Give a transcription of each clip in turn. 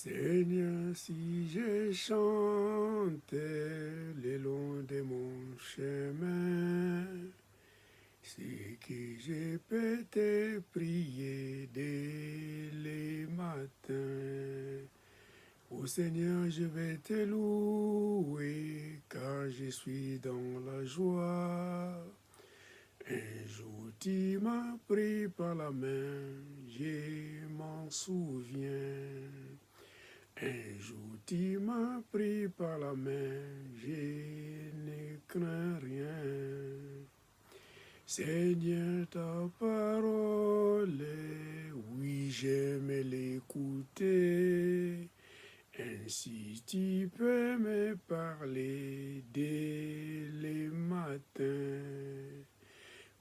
Seigneur, si je chante le long de mon chemin, c'est que je peux te prier dès le matin. Ô Seigneur, je vais te louer car je suis dans la joie. Un jour tu m'as pris par la main, je m'en souviens. Un jour tu m'as pris par la main, je ne crains rien. Seigneur, ta parole, oui, j'aime l'écouter. Ainsi tu peux me parler dès le matin.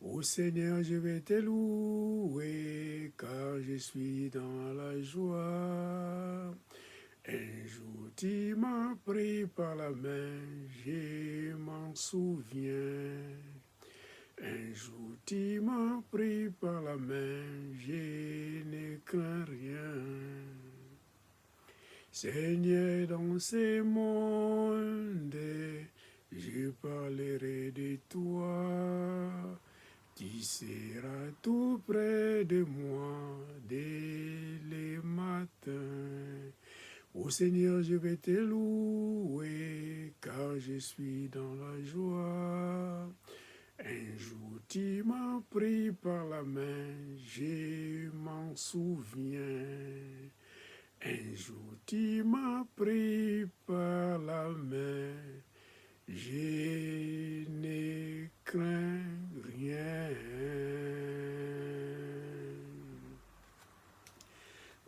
Ô Seigneur, je vais te louer, car je suis dans la joie. Un jour tu m'as pris par la main, je m'en souviens. Un jour tu m'as pris par la main, je ne crains rien. Seigneur, dans ce monde, je parlerai de toi. Tu seras tout près de moi dès le matin. Ô Seigneur, je vais te louer, car je suis dans la joie. Un jour tu m'as pris par la main, je m'en souviens. Un jour tu m'as pris par la main, je ne crains rien.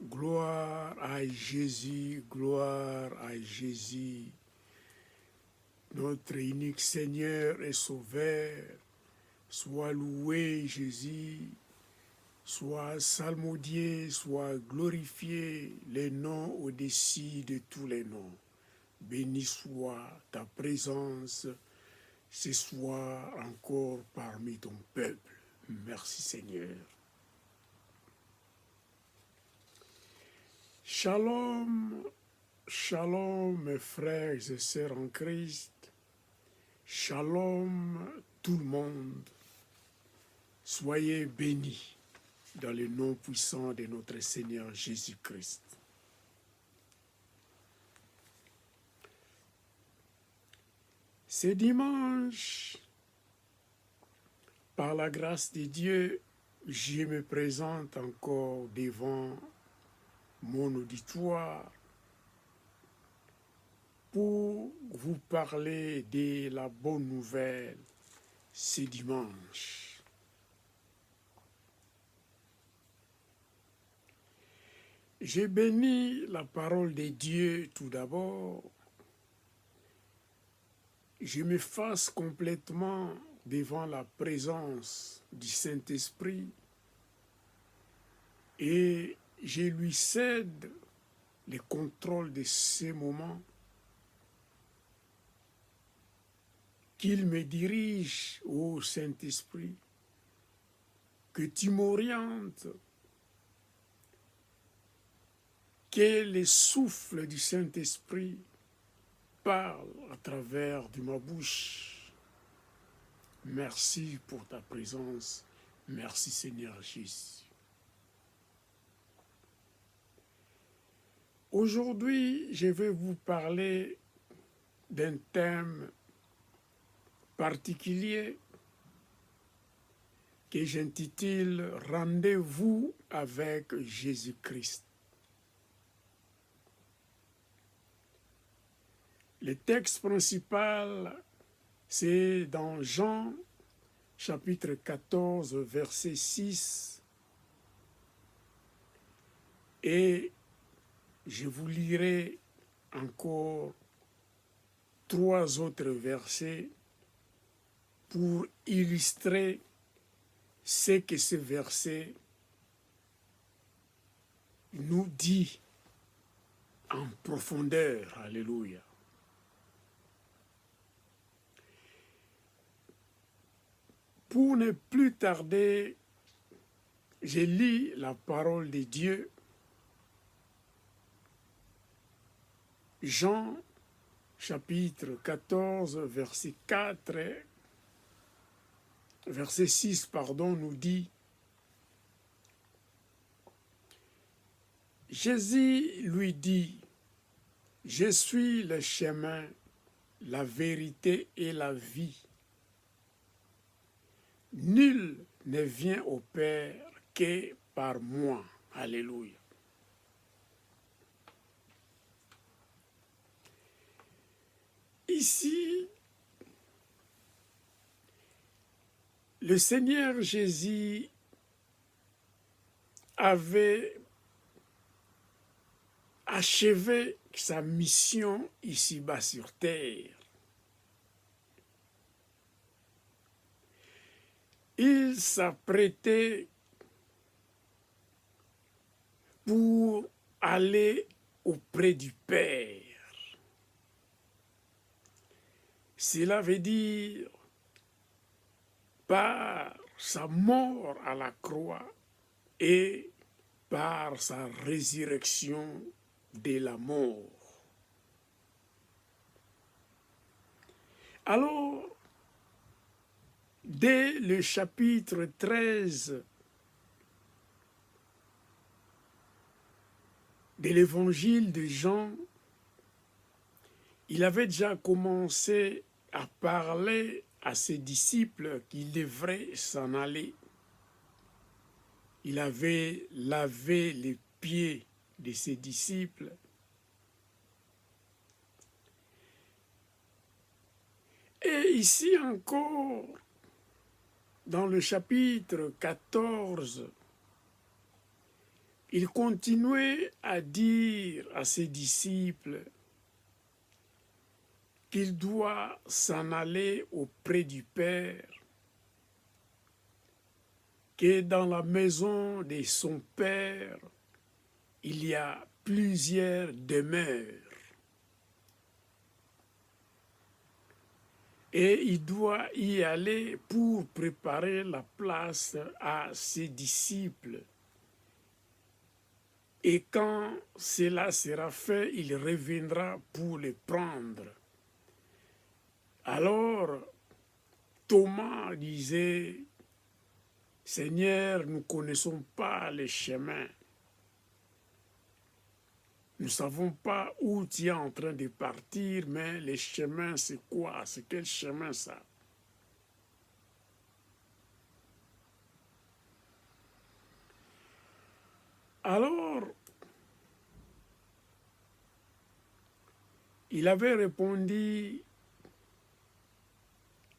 Gloire à Jésus, gloire à Jésus, notre unique Seigneur et Sauveur. Sois loué Jésus, sois salmodié, sois glorifié, le nom au-dessus de tous les noms. Béni soit ta présence ce soir encore parmi ton peuple. Merci Seigneur. Shalom, shalom mes frères et sœurs en Christ. Shalom tout le monde. Soyez bénis dans le nom puissant de notre Seigneur Jésus-Christ. Ce dimanche, par la grâce de Dieu, je me présente encore devant mon auditoire pour vous parler de la bonne nouvelle ce dimanche. J'ai béni la parole de Dieu tout d'abord. Je m'efface complètement devant la présence du Saint-Esprit et je lui cède le contrôle de ces moments, qu'il me dirige, ô Saint-Esprit, que tu m'orientes, que le souffle du Saint-Esprit parle à travers de ma bouche. Merci pour ta présence. Merci Seigneur Jésus. Aujourd'hui, je vais vous parler d'un thème particulier que j'intitule « Rendez-vous avec Jésus-Christ ». Le texte principal, c'est dans Jean, chapitre 14, verset 6. Et je vous lirai encore 3 autres versets pour illustrer ce que ce verset nous dit en profondeur. Alléluia. Pour ne plus tarder, je lis la parole de Dieu Jean chapitre 14, verset 6, nous dit: Jésus lui dit: Je suis le chemin, la vérité et la vie. Nul ne vient au Père que par moi. Alléluia. Ici, le Seigneur Jésus avait achevé sa mission ici-bas sur terre. Il s'apprêtait pour aller auprès du Père. Cela veut dire, par sa mort à la croix et par sa résurrection de la mort. Alors, dès le chapitre 13 de l'évangile de Jean, il avait déjà commencé à parler à ses disciples qu'il devrait s'en aller. Il avait lavé les pieds de ses disciples. Et ici encore, dans le chapitre 14, il continuait à dire à ses disciples qu'il doit s'en aller auprès du Père, que dans la maison de son Père, il y a plusieurs demeures. Et il doit y aller pour préparer la place à ses disciples. Et quand cela sera fait, il reviendra pour les prendre. Alors, Thomas disait: Seigneur, nous ne connaissons pas les chemins. Nous ne savons pas où tu es en train de partir, mais les chemins, c'est quoi? C'est quel chemin ça? Alors, il avait répondu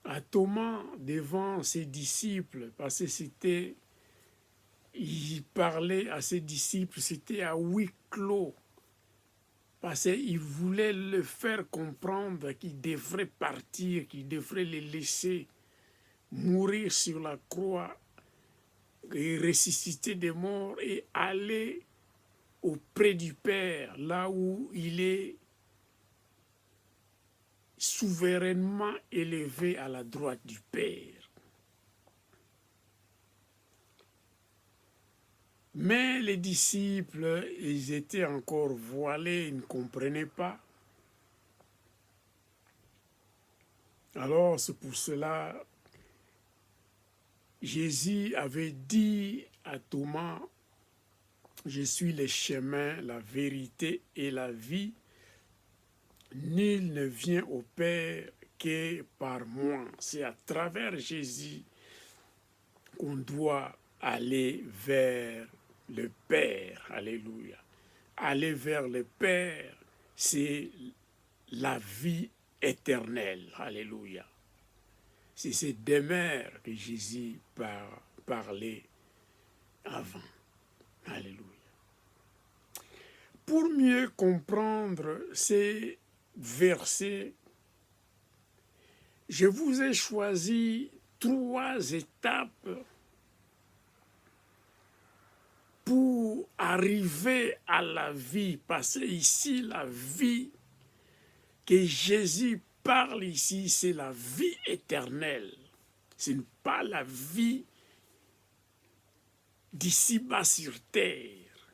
à Thomas devant ses disciples, parce que il parlait à ses disciples, c'était à huis clos. Parce qu'il voulait le faire comprendre qu'il devrait partir, qu'il devrait les laisser mourir sur la croix et ressusciter des morts et aller auprès du Père, là où il est souverainement élevé à la droite du Père. Mais les disciples, ils étaient encore voilés, ils ne comprenaient pas. Alors c'est pour cela, Jésus avait dit à Thomas: Je suis le chemin, la vérité et la vie. Nul ne vient au Père que par moi. C'est à travers Jésus qu'on doit aller vers le Père. Alléluia. Aller vers le Père, c'est la vie éternelle. Alléluia. C'est cette demeure que Jésus parlait avant. Alléluia. Pour mieux comprendre ces versets, je vous ai choisi 3 étapes pour arriver à la vie, parce que ici, la vie que Jésus parle ici, c'est la vie éternelle. Ce n'est pas la vie d'ici-bas sur terre.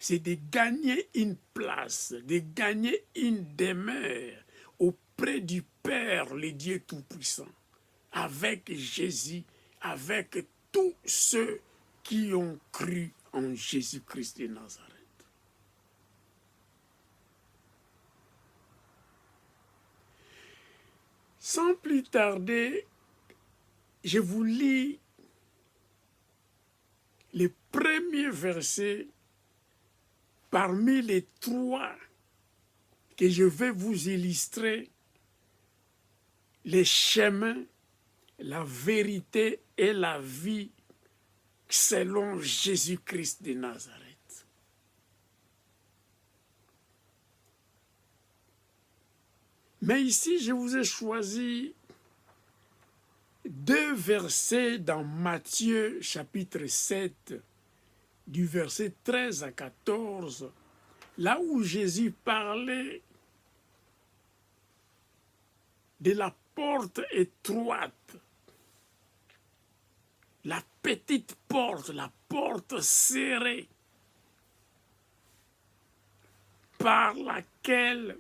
c'est de gagner une place, de gagner une demeure auprès du Père, le Dieu Tout-Puissant, avec Jésus, avec tous ceux qui ont cru en Jésus-Christ de Nazareth. Sans plus tarder, je vous lis les premiers versets parmi les 3 que je vais vous illustrer: les chemins, la vérité et la vie selon Jésus-Christ de Nazareth. Mais ici, je vous ai choisi 2 versets dans Matthieu chapitre 7, du verset 13 à 14, là où Jésus parlait de la porte étroite, la petite porte, la porte serrée, par laquelle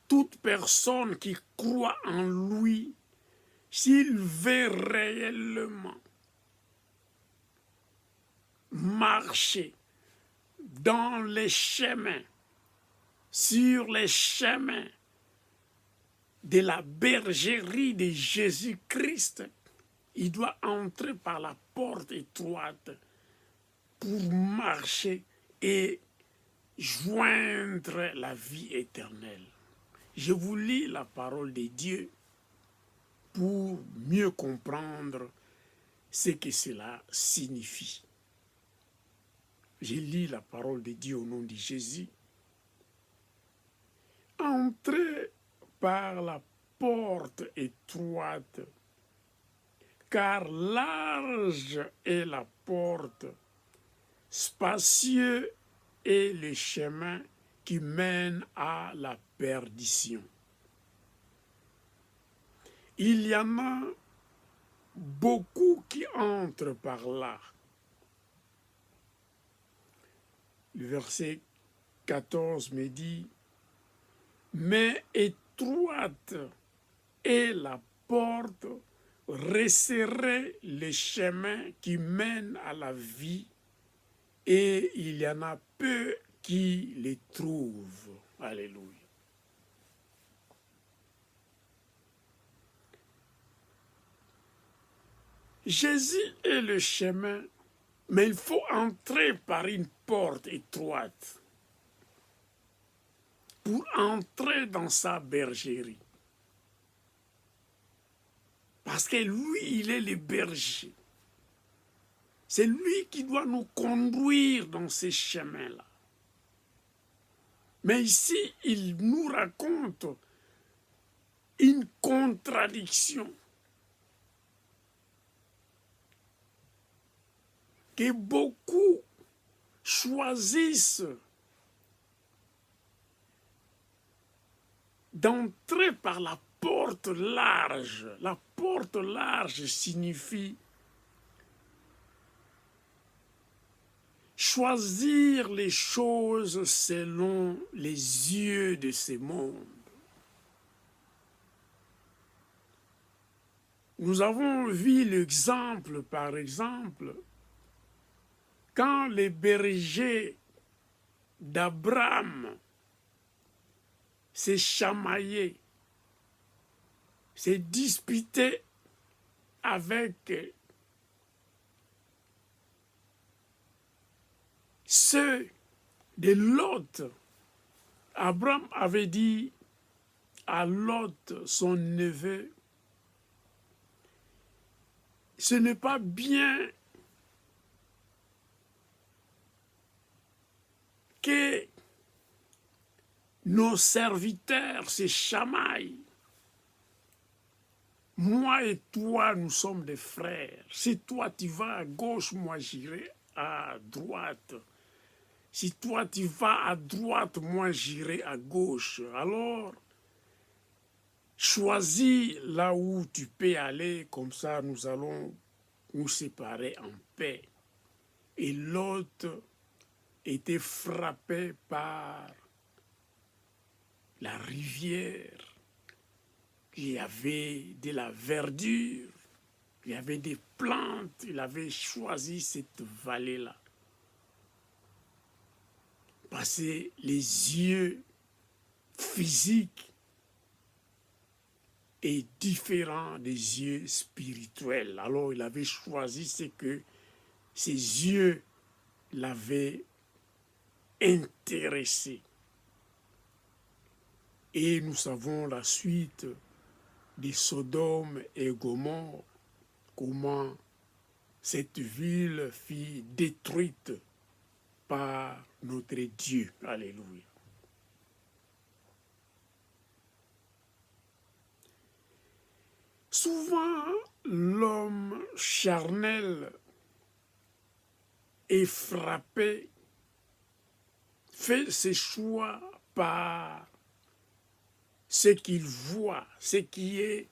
toute personne qui croit en lui, s'il veut réellement marcher dans les chemins, sur les chemins de la bergerie de Jésus-Christ, il doit entrer par la porte étroite pour marcher et joindre la vie éternelle. Je vous lis la parole de Dieu pour mieux comprendre ce que cela signifie. Je lis la parole de Dieu au nom de Jésus. Entrez par la porte étroite, car large est la porte, spacieux est le chemin qui mène à la perdition. Il y en a beaucoup qui entrent par là. Le verset 14 me dit: mais étroite est la porte, resserré le chemin qui mène à la vie, et il y en a peu qui les trouvent. Alléluia. Jésus est le chemin, mais il faut entrer par une porte étroite pour entrer dans sa bergerie. Parce que lui, il est le berger. C'est lui qui doit nous conduire dans ces chemins-là. Mais ici, il nous raconte une contradiction que beaucoup choisissent d'entrer par la porte large. La porte large signifie choisir les choses selon les yeux de ce monde. Nous avons vu l'exemple, par exemple, quand les bergers d'Abraham s'est chamaillé, s'est disputé avec ceux de Lot. Abraham avait dit à Lot, son neveu, ce n'est pas bien que nos serviteurs se chamaillent. Moi et toi, nous sommes des frères. Si toi tu vas à gauche, moi j'irai à droite. Si toi tu vas à droite, moi j'irai à gauche. Alors, choisis là où tu peux aller, comme ça nous allons nous séparer en paix. Et l'autre était frappé par la rivière. Il y avait de la verdure, il y avait des plantes, il avait choisi cette vallée-là. Parce que les yeux physiques est différent des yeux spirituels. Alors il avait choisi ce que ses yeux l'avaient intéressé. Et nous savons la suite de Sodome et Gomorrhe, comment cette ville fut détruite par notre Dieu. Alléluia. Souvent, l'homme charnel est frappé, fait ses choix par ce qu'il voit, ce qui est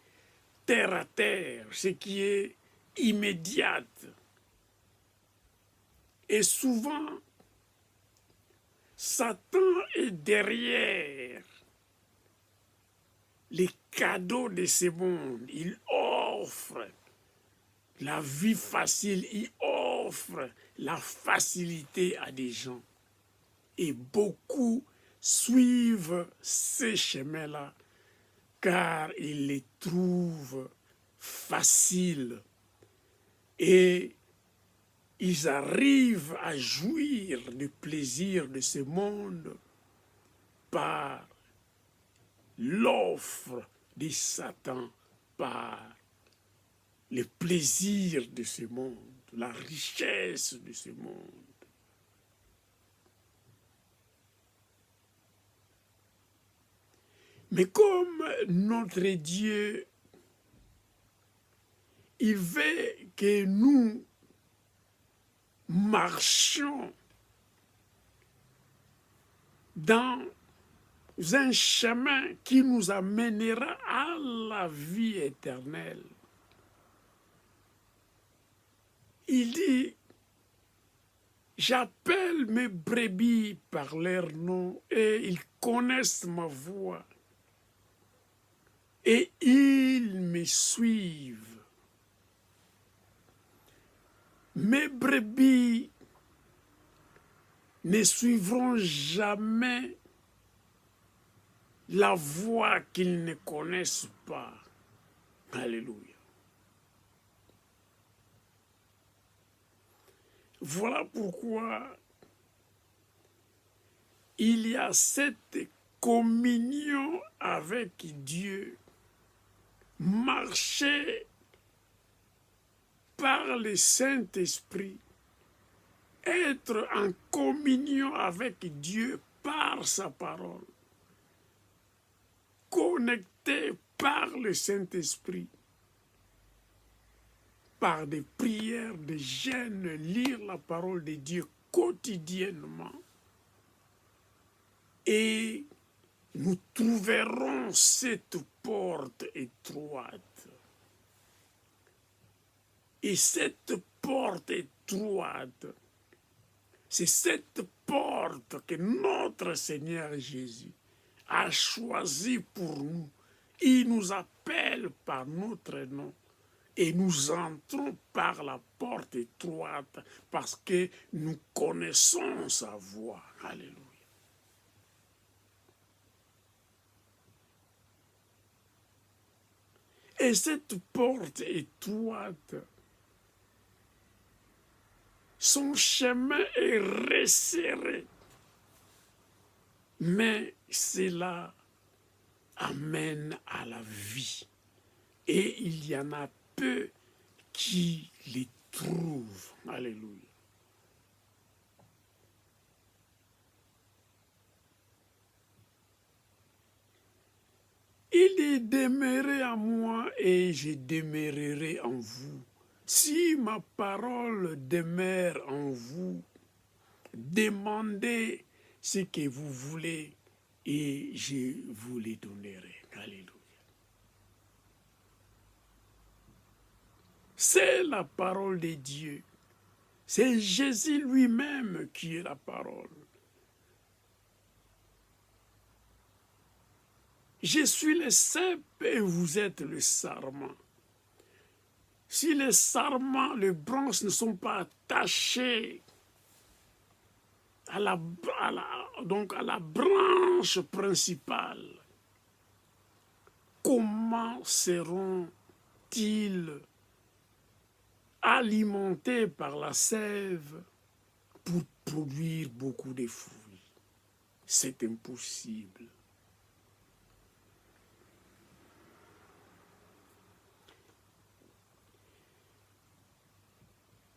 terre à terre, ce qui est immédiat. Et souvent, Satan est derrière les cadeaux de ce monde. Il offre la vie facile, il offre la facilité à des gens. Et beaucoup suivent ces chemins-là car ils les trouvent faciles et ils arrivent à jouir du plaisir de ce monde par l'offre de Satan, par le plaisir de ce monde, la richesse de ce monde. Mais comme notre Dieu, il veut que nous marchions dans un chemin qui nous amènera à la vie éternelle. Il dit, j'appelle mes brebis par leur nom et ils connaissent ma voix et ils me suivent. Mes brebis ne suivront jamais la voix qu'ils ne connaissent pas. Alléluia. Voilà pourquoi il y a cette communion avec Dieu, marcher par le Saint-Esprit, être en communion avec Dieu par sa parole, connecté par le Saint-Esprit, par des prières, des jeûnes, lire la parole de Dieu quotidiennement. Et nous trouverons cette porte étroite. Et cette porte étroite, c'est cette porte que notre Seigneur Jésus a choisie pour nous. Il nous appelle par notre nom. Et nous entrons par la porte étroite parce que nous connaissons sa voix. Alléluia. Et cette porte étroite, son chemin est resserré. Mais cela amène à la vie. Et il y en a peu qui les trouvent. Alléluia. Il dit, demeurez en moi et je demeurerai en vous. Si ma parole demeure en vous, demandez ce que vous voulez et je vous les donnerai. Alléluia. C'est la parole de Dieu. C'est Jésus lui-même qui est la parole. Je suis le cep et vous êtes le sarment. Si les sarments, les branches ne sont pas attachées à la branche principale, comment seront-ils alimentés par la sève pour produire beaucoup de fruits? C'est impossible.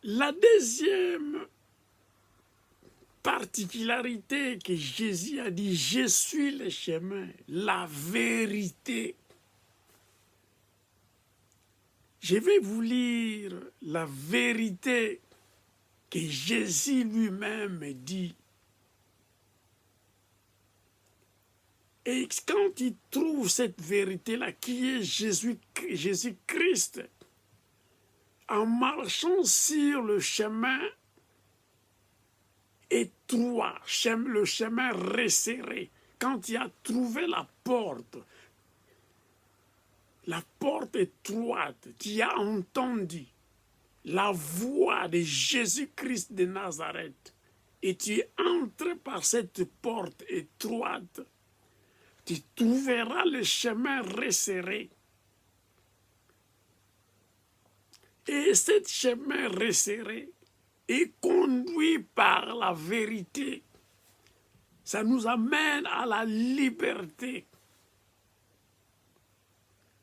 La deuxième particularité que Jésus a dit, je suis le chemin, la vérité. Je vais vous lire la vérité que Jésus lui-même dit. Et quand il trouve cette vérité-là, qui est Jésus-Christ, en marchant sur le chemin étroit, le chemin resserré, quand il a trouvé la porte étroite, tu as entendu la voix de Jésus-Christ de Nazareth, et tu es entré par cette porte étroite, tu trouveras le chemin resserré. Et ce chemin resserré est conduit par la vérité. Ça nous amène à la liberté.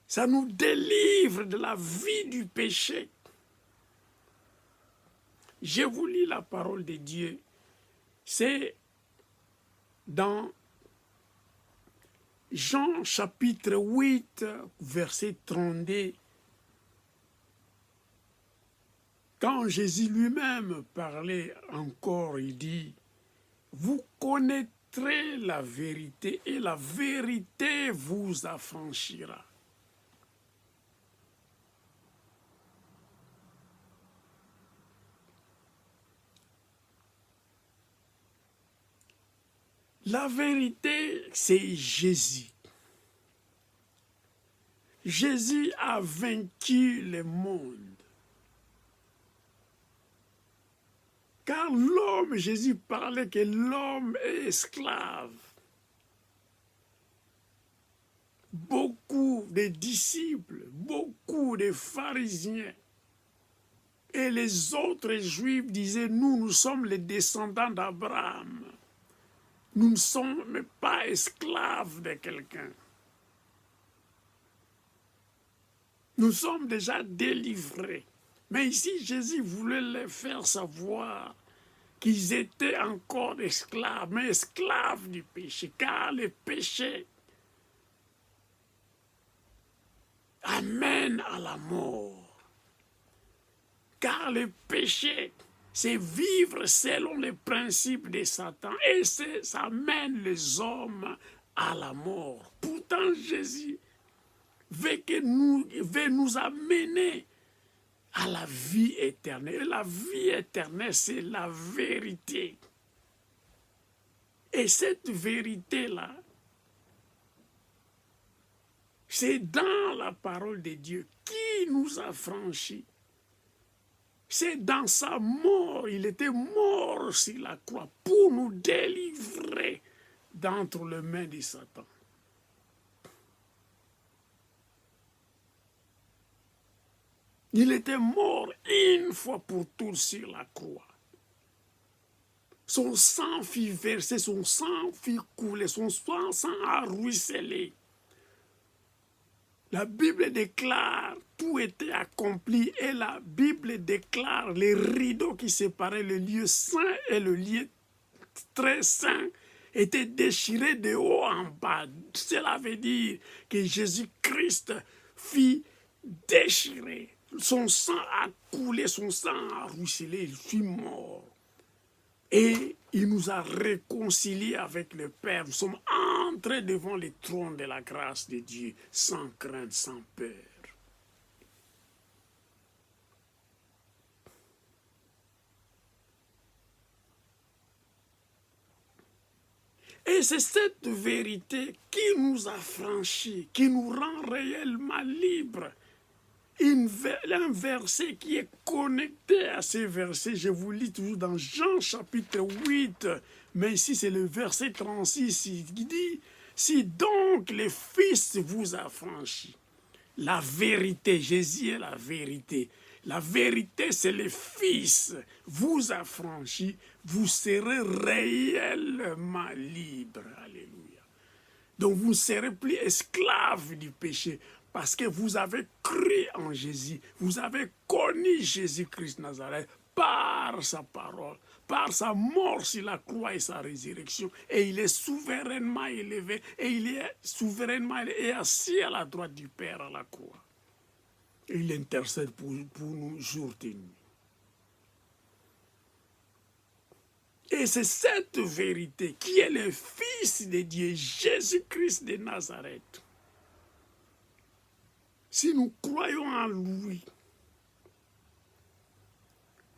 Ça nous délivre de la vie du péché. Je vous lis la parole de Dieu. C'est dans Jean chapitre 8, verset 32. Quand Jésus lui-même parlait encore, il dit, « Vous connaîtrez la vérité et la vérité vous affranchira. » La vérité, c'est Jésus. Jésus a vaincu le monde. Car l'homme, Jésus parlait que l'homme est esclave. Beaucoup de disciples, beaucoup de pharisiens et les autres juifs disaient, nous sommes les descendants d'Abraham. Nous ne sommes pas esclaves de quelqu'un. Nous sommes déjà délivrés. Mais ici, Jésus voulait les faire savoir qu'ils étaient encore esclaves, mais esclaves du péché, car le péché amène à la mort. Car le péché, c'est vivre selon les principes de Satan et ça amène les hommes à la mort. Pourtant, Jésus veut nous amener à la vie éternelle. Et la vie éternelle, c'est la vérité. Et cette vérité-là, c'est dans la parole de Dieu qui nous a franchis. C'est dans sa mort, il était mort sur la croix pour nous délivrer d'entre les mains de Satan. Il était mort une fois pour toutes sur la croix. Son sang fit verser, son sang fit couler, son sang a ruisselé. La Bible déclare tout était accompli et la Bible déclare les rideaux qui séparaient le lieu saint et le lieu très saint étaient déchirés de haut en bas. Cela veut dire que Jésus-Christ fit déchirer. Son sang a coulé, son sang a ruisselé, il fut mort. Et il nous a réconciliés avec le Père. Nous sommes entrés devant le trône de la grâce de Dieu, sans crainte, sans peur. Et c'est cette vérité qui nous affranchit, qui nous rend réellement libres. Un verset qui est connecté à ces versets, je vous lis toujours dans Jean chapitre 8, mais ici c'est le verset 36 qui dit, « Si donc le Fils vous affranchit, la vérité, Jésus est la vérité, la vérité c'est le Fils, vous affranchit, vous serez réellement libre. » Alléluia. Donc vous ne serez plus esclaves du péché parce que vous avez cru en Jésus, vous avez connu Jésus-Christ Nazareth par sa parole, par sa mort sur la croix et sa résurrection, et il est souverainement élevé, et il est souverainement et assis à la droite du Père à la croix. Et il intercède pour nous jour et nuit. Et c'est cette vérité qui est le Fils de Dieu, Jésus-Christ de Nazareth. Si nous croyons en lui,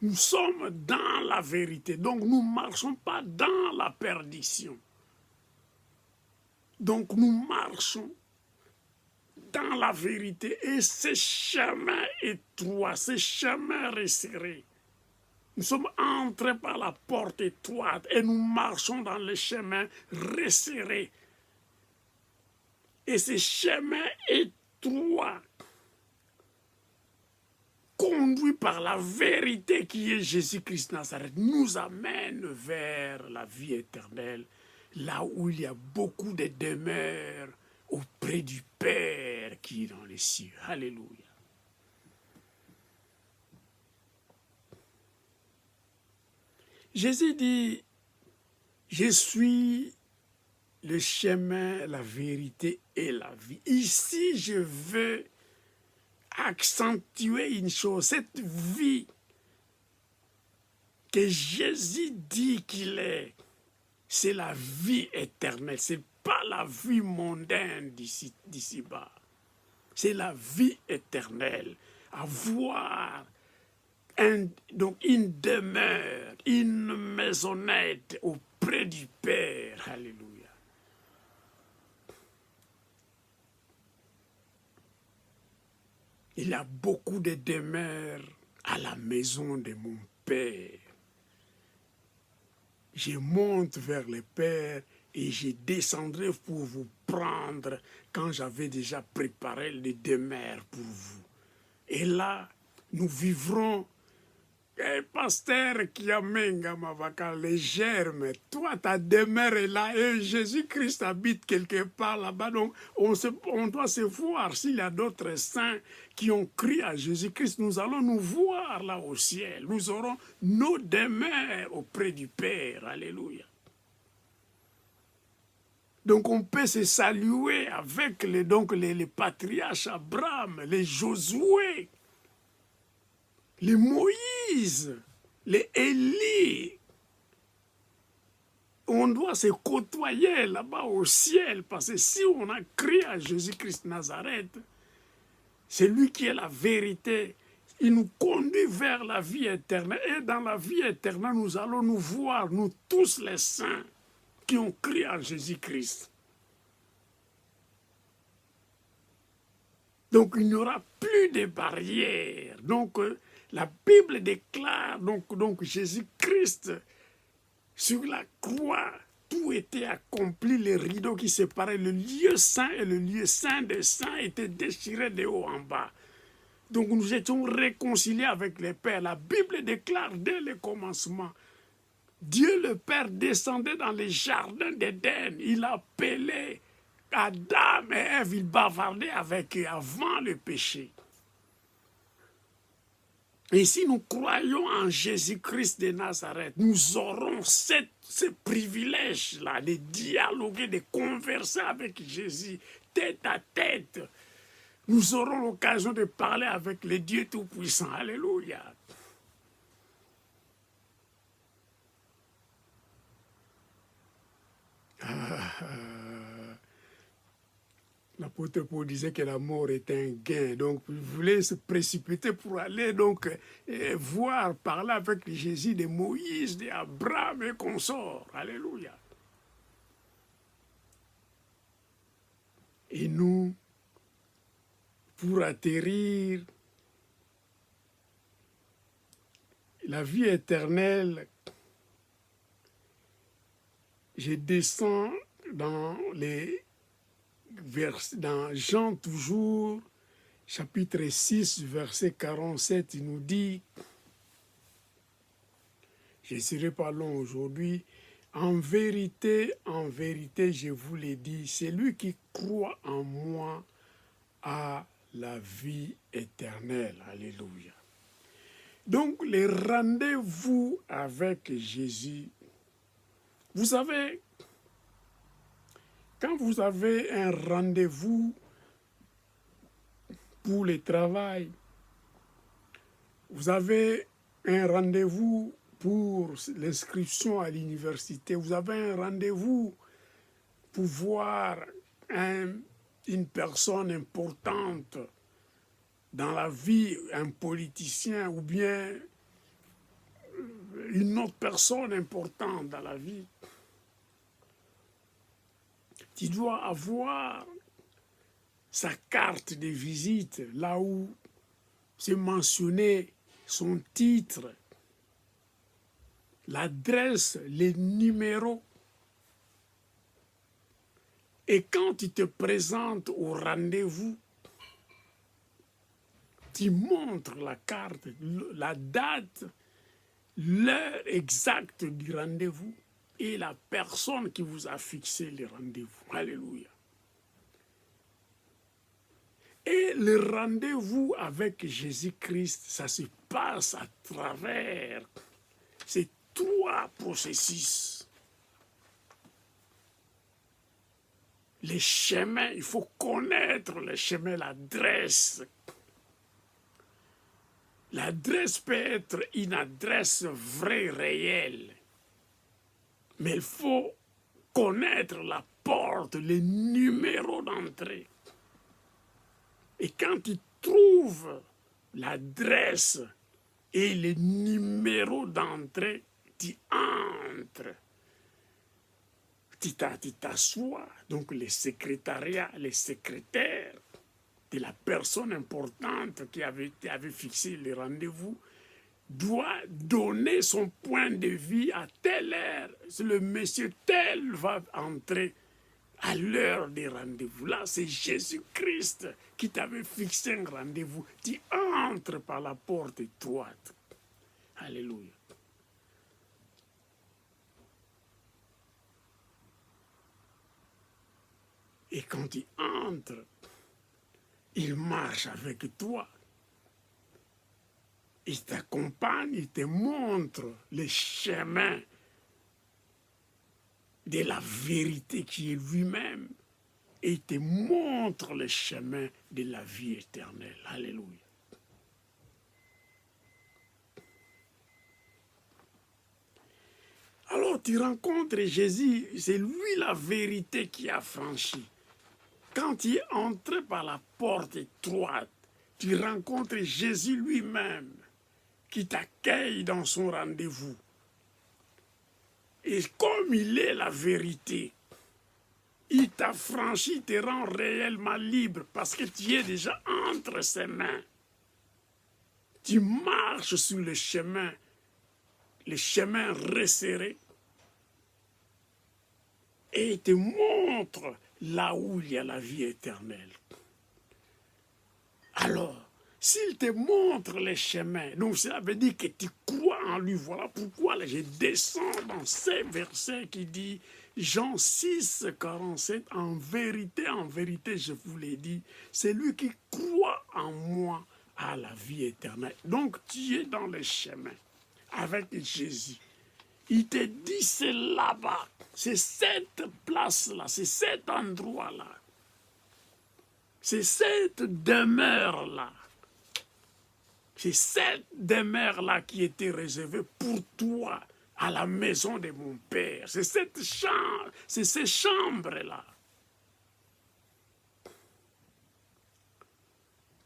nous sommes dans la vérité. Donc nous ne marchons pas dans la perdition. Donc nous marchons dans la vérité. Et ce chemin étroit, ce chemin resserré, nous sommes entrés par la porte étroite et nous marchons dans le chemin resserré. Et ce chemin étroit, conduit par la vérité qui est Jésus-Christ Nazareth, nous amène vers la vie éternelle, là où il y a beaucoup de demeures auprès du Père qui est dans les cieux. Alléluia. Jésus dit, je suis le chemin, la vérité et la vie. Ici, je veux accentuer une chose, cette vie que Jésus dit qu'il est, c'est la vie éternelle, c'est pas la vie mondaine d'ici-bas, c'est la vie éternelle, avoir donc une demeure, une maisonnette auprès du Père. Alléluia. Il y a beaucoup de demeures à la maison de mon Père. Je monte vers le Père et je descendrai pour vous prendre quand j'avais déjà préparé les demeures pour vous. Et là, nous vivrons. Pasteur Kiamenga Mavaka, les germes, toi ta demeure est là et Jésus-Christ habite quelque part là-bas. Donc on doit se voir. S'il y a d'autres saints qui ont cru à Jésus-Christ, nous allons nous voir là au ciel. Nous aurons nos demeures auprès du Père. Alléluia. Donc on peut se saluer avec les patriarches Abraham, les Josué, les Moïse, les Élie. On doit se côtoyer là-bas au ciel, parce que si on a cru à Jésus-Christ Nazareth, c'est lui qui est la vérité. Il nous conduit vers la vie éternelle. Et dans la vie éternelle, nous allons nous voir, nous tous les saints qui ont cru en Jésus-Christ. Donc il n'y aura plus de barrières. Donc la Bible déclare, donc Jésus-Christ, sur la croix, tout était accompli, les rideaux qui séparaient le lieu saint et le lieu saint des saints étaient déchirés de haut en bas. Donc nous étions réconciliés avec le Père. La Bible déclare dès le commencement, Dieu le Père descendait dans les jardins d'Éden, il appelait Adam et Ève, il bavardait avec eux avant le péché. Et si nous croyons en Jésus-Christ de Nazareth, nous aurons ce privilège-là de dialoguer, de converser avec Jésus tête à tête. Nous aurons l'occasion de parler avec le Dieu Tout-Puissant. Alléluia. L'apôtre Paul disait que la mort est un gain, donc il voulait se précipiter pour aller voir, parler avec Jésus de Moïse, d'Abraham et consorts. Alléluia. Et nous, pour atterrir la vie éternelle, je descends dans dans Jean toujours, chapitre 6, verset 47, il nous dit, je ne serai pas long aujourd'hui, en vérité, je vous l'ai dit, celui qui croit en moi a la vie éternelle. Alléluia. Donc, les rendez-vous avec Jésus, vous savez, quand vous avez un rendez-vous pour le travail, vous avez un rendez-vous pour l'inscription à l'université, vous avez un rendez-vous pour voir une personne importante dans la vie, un politicien ou bien une autre personne importante dans la vie, tu dois avoir sa carte de visite, là où c'est mentionné son titre, l'adresse, les numéros. Et quand tu te présentes au rendez-vous, tu montres la carte, la date, l'heure exacte du rendez-vous et la personne qui vous a fixé le rendez-vous. Alléluia. Et le rendez-vous avec Jésus-Christ, ça se passe à travers ces trois processus. Les chemins, il faut connaître les chemins, l'adresse. L'adresse peut être une adresse vraie, réelle. Mais il faut connaître la porte, les numéros d'entrée. Et quand tu trouves l'adresse et les numéros d'entrée, tu entres. Tu t'assois. Donc les secrétariats, les secrétaires de la personne importante qui avait fixé le rendez-vous doit donner son point de vue à telle heure. Le monsieur tel va entrer à l'heure des rendez-vous. Là, c'est Jésus-Christ qui t'avait fixé un rendez-vous. Tu entres par la porte étroite. Alléluia. Et quand tu entres, il marche avec toi. Il t'accompagne, il te montre les chemins de la vérité qui est lui-même. Et il te montre le chemin de la vie éternelle. Alléluia. Alors tu rencontres Jésus, c'est lui la vérité qui a franchi. Quand tu es entré par la porte étroite, tu rencontres Jésus lui-même qui t'accueille dans son rendez-vous. Et comme il est la vérité, il t'a franchi, te rend réellement libre parce que tu es déjà entre ses mains. Tu marches sur le chemin resserré, et il te montre là où il y a la vie éternelle. Alors, s'il te montre les chemins, donc cela veut dire que tu crois en lui. Voilà pourquoi là, je descends dans ces versets qui dit, Jean 6, 47, en vérité, je vous l'ai dit, c'est lui qui croit en moi a la vie éternelle. Donc tu es dans les chemins avec Jésus. Il te dit, c'est là-bas, c'est cette place-là, c'est cet endroit-là, c'est cette demeure-là. C'est cette demeure-là qui était réservée pour toi à la maison de mon Père. C'est cette chambre, c'est ces chambres-là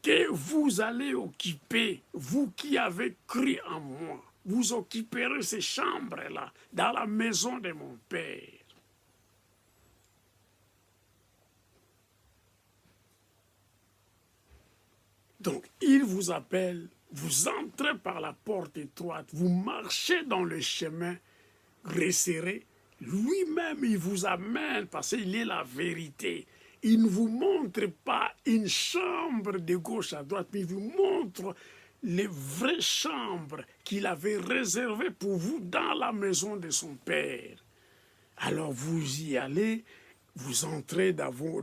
que vous allez occuper, vous qui avez cru en moi. Vous occuperez ces chambres-là dans la maison de mon Père. Donc, il vous appelle, vous entrez par la porte étroite, vous marchez dans le chemin resserré. Lui-même, il vous amène parce qu'il est la vérité. Il ne vous montre pas une chambre de gauche à droite, mais il vous montre les vraies chambres qu'il avait réservées pour vous dans la maison de son Père. Alors vous y allez, vous entrez dans vos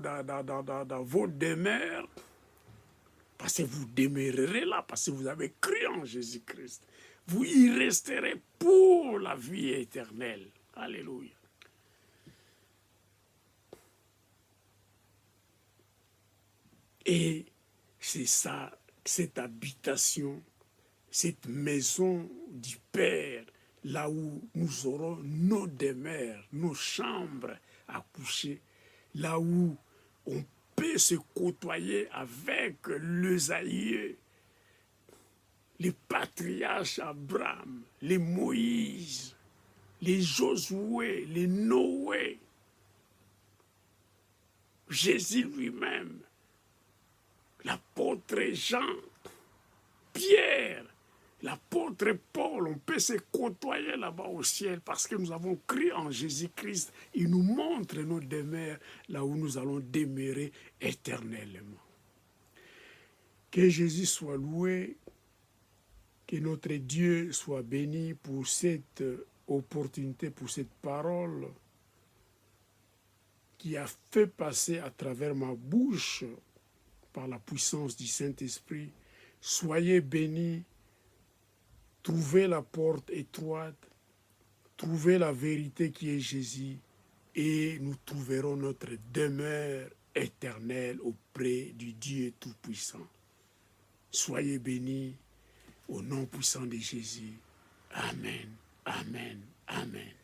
demeures, parce que vous demeurerez là, parce que vous avez cru en Jésus-Christ. Vous y resterez pour la vie éternelle. Alléluia. Et c'est ça, cette habitation, cette maison du Père, là où nous aurons nos demeures, nos chambres à coucher, là où on peut se côtoyer avec les aïeux, les patriarches Abraham, les Moïse, les Josué, les Noé, Jésus lui-même, l'apôtre Jean, Pierre, l'apôtre Paul, on peut se côtoyer là-bas au ciel parce que nous avons cru en Jésus-Christ. Il nous montre nos demeures, là où nous allons demeurer éternellement. Que Jésus soit loué, que notre Dieu soit béni pour cette opportunité, pour cette parole qui a fait passer à travers ma bouche par la puissance du Saint-Esprit. Soyez bénis, trouvez la porte étroite, trouvez la vérité qui est Jésus et nous trouverons notre demeure éternelle auprès du Dieu Tout-Puissant. Soyez bénis au nom puissant de Jésus. Amen, amen, amen.